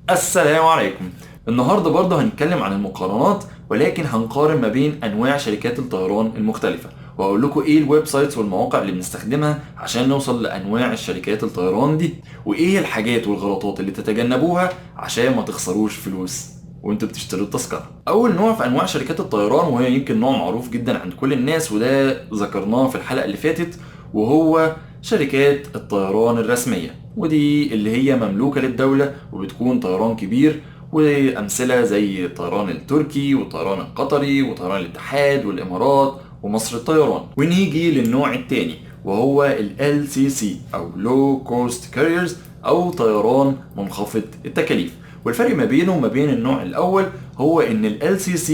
السلام عليكم. النهارده برضه هنتكلم عن المقارنات، ولكن هنقارن ما بين انواع شركات الطيران المختلفه، وهقول لكم ايه الويب سايتس والمواقع اللي بنستخدمها عشان نوصل لانواع الشركات الطيران دي، وايه الحاجات والغلطات اللي تتجنبوها عشان ما تخسروش فلوس وانتوا بتشتروا التذكره. اول نوع في انواع شركات الطيران، وهي يمكن نوع معروف جدا عند كل الناس وده ذكرناه في الحلقه اللي فاتت، وهو شركات الطيران الرسميه، ودي اللي هي مملوكه للدوله وبتكون طيران كبير، وامثله زي الطيران التركي والطيران القطري وطيران الاتحاد والامارات ومصر الطيران. ونيجي للنوع الثاني وهو ال LCC او Low Cost Carriers او طيران منخفض التكاليف. والفرق ما بينه وما بين النوع الاول هو ان ال LCC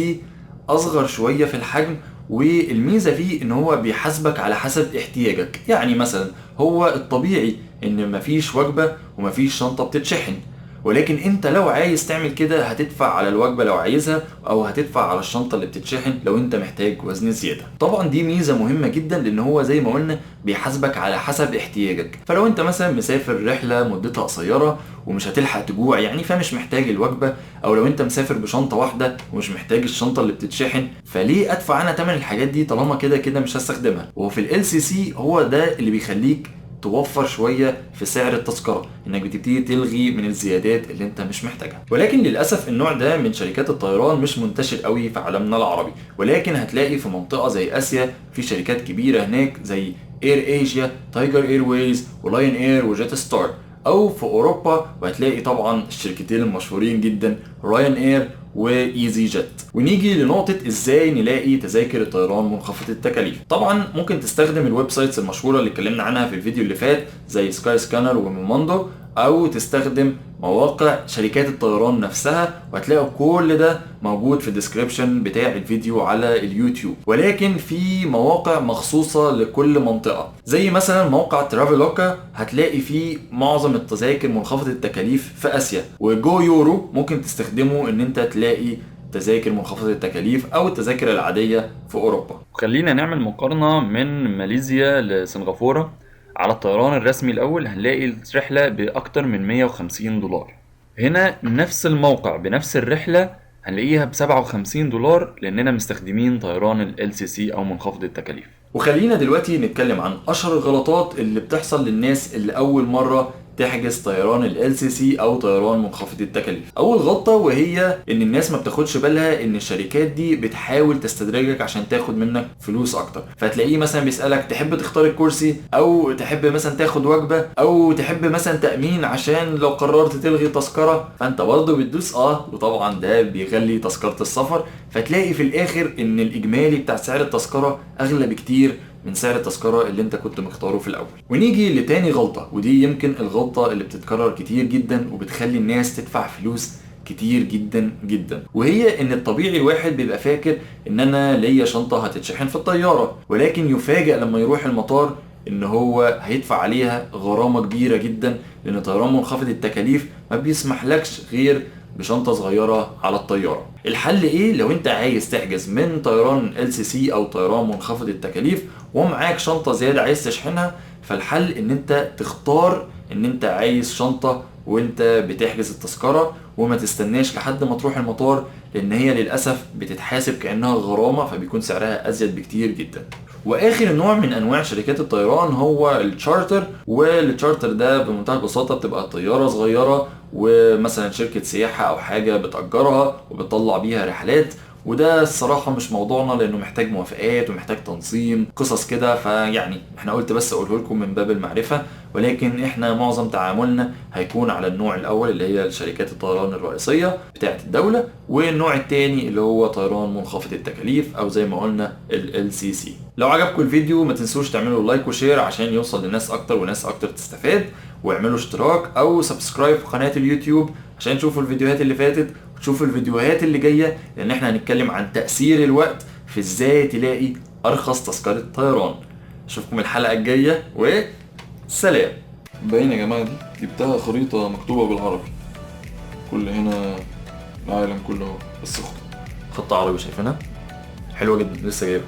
اصغر شويه في الحجم، والميزه فيه ان هو بيحاسبك على حسب احتياجك. يعني مثلا هو الطبيعي ان مفيش وجبه ومفيش شنطه بتتشحن، ولكن انت لو عايز تعمل كده هتدفع على الوجبه لو عايزها، او هتدفع على الشنطه اللي بتتشحن لو انت محتاج وزن زياده. طبعا دي ميزه مهمه جدا لان هو زي ما قلنا بيحاسبك على حسب احتياجك. فلو انت مثلا مسافر رحله مدتها قصيره ومش هتلحق تجوع يعني فمش محتاج الوجبه، او لو انت مسافر بشنطه واحده ومش محتاج الشنطه اللي بتتشحن، فليه ادفع انا ثمن الحاجات دي طالما كده كده مش هستخدمها. وفي ال LCC هو ده اللي بيخليك توفر شويه في سعر التذكره، انك بتبتدي تلغي من الزيادات اللي انت مش محتاجها. ولكن للاسف النوع ده من شركات الطيران مش منتشر قوي في عالمنا العربي، ولكن هتلاقي في منطقه زي اسيا في شركات كبيره هناك زي اير ايجيا، تايجر ايرويز، ولاين اير، وجيت ستار. او في اوروبا وهتلاقي طبعا الشركتين المشهورين جدا رايان اير وايزي جيت. ونيجي لنقطة ازاي نلاقي تذاكر الطيران منخفضة التكاليف. طبعا ممكن تستخدم الويب سايتس المشهورة اللي اتكلمنا عنها في الفيديو اللي فات زي سكاي سكانر وموماندو، او تستخدم مواقع شركات الطيران نفسها، وهتلاقوا كل ده موجود في الديسكريبشن بتاع الفيديو على اليوتيوب. ولكن في مواقع مخصوصة لكل منطقة زي مثلا موقع ترافلوكا، هتلاقي فيه معظم التذاكر منخفضة التكاليف في اسيا. وجو يورو ممكن تستخدمه ان انت تلاقي تذاكر منخفضة التكاليف او التذاكر العادية في اوروبا. خلينا نعمل مقارنة من ماليزيا لسنغافورة. على الطيران الرسمي الأول هنلاقي الرحلة بأكتر من 150 دولار. هنا نفس الموقع بنفس الرحلة هنلاقيها ب57 دولار لأننا مستخدمين طيران ال LCC أو منخفض التكاليف. وخلينا دلوقتي نتكلم عن أشهر الغلطات اللي بتحصل للناس اللي أول مرة تحجز طيران ال LCC او طيران منخفض التكاليف. اول غلطة وهي ان الناس ما بتاخدش بالها ان الشركات دي بتحاول تستدرجك عشان تاخد منك فلوس اكتر. فتلاقيه مثلا بيسألك تحب تختار الكرسي، او تحب مثلا تاخد وجبة، او تحب مثلا تأمين عشان لو قررت تلغي تذكرة، فانت برضه بتدوس وطبعا ده بيغلي تذكرة السفر. فتلاقي في الاخر ان الاجمالي بتاع سعر التذكرة اغلى بكتير من سعر التذكرة اللي انت كنت مختاره في الاول. ونيجي لتاني غلطة، ودي يمكن الغلطة اللي بتتكرر كتير جدا وبتخلي الناس تدفع فلوس كتير جدا جدا، وهي ان الطبيعي الواحد بيبقى فاكر ان انا ليا شنطة هتتشحن في الطيارة، ولكن يفاجأ لما يروح المطار ان هو هيدفع عليها غرامة كبيرة جدا، لان طيران منخفض التكاليف ما بيسمحلكش غير بشنطة صغيرة على الطيارة. الحل ايه لو انت عايز تحجز من طيران LCC او طيران منخفض التكاليف ومعاك شنطة زيادة عايز تشحنها؟ فالحل ان انت تختار ان انت عايز شنطة وانت بتحجز التذكرة، وما تستناش لحد ما تروح المطار، لان هي للأسف بتتحاسب كأنها غرامة فبيكون سعرها ازيد بكتير جدا. واخر نوع من انواع شركات الطيران هو التشارتر. والتشارتر ده بمنتهى البساطه بتبقى طياره صغيره ومثلا شركه سياحه او حاجه بتاجرها وبتطلع بيها رحلات. وده الصراحة مش موضوعنا لأنه محتاج موافقات ومحتاج تنظيم قصص كده، فيعني احنا قلت بس أقوله لكم من باب المعرفة. ولكن احنا معظم تعاملنا هيكون على النوع الأول اللي هي شركات الطيران الرئيسية بتاعة الدولة، والنوع التاني اللي هو طيران منخفض التكاليف أو زي ما قلنا ال LCC. لو عجبكم الفيديو ما تنسوش تعملوا لايك وشير عشان يوصل لناس أكتر وناس أكتر تستفاد، واعملوا اشتراك أو سبسكرايب في قناة اليوتيوب عشان تشوفوا الفيديوهات اللي فاتت وتشوفوا الفيديوهات اللي جاية، لان احنا هنتكلم عن تأثير الوقت في ازاي تلاقي ارخص تذكرة طيران. اشوفكم الحلقة الجاية وسلام. باين يا جماعة دي جبتها خريطة مكتوبة بالعربي، كل هنا العالم كله بس خط عربي، شايفينها حلوة جدا لسه جايبها.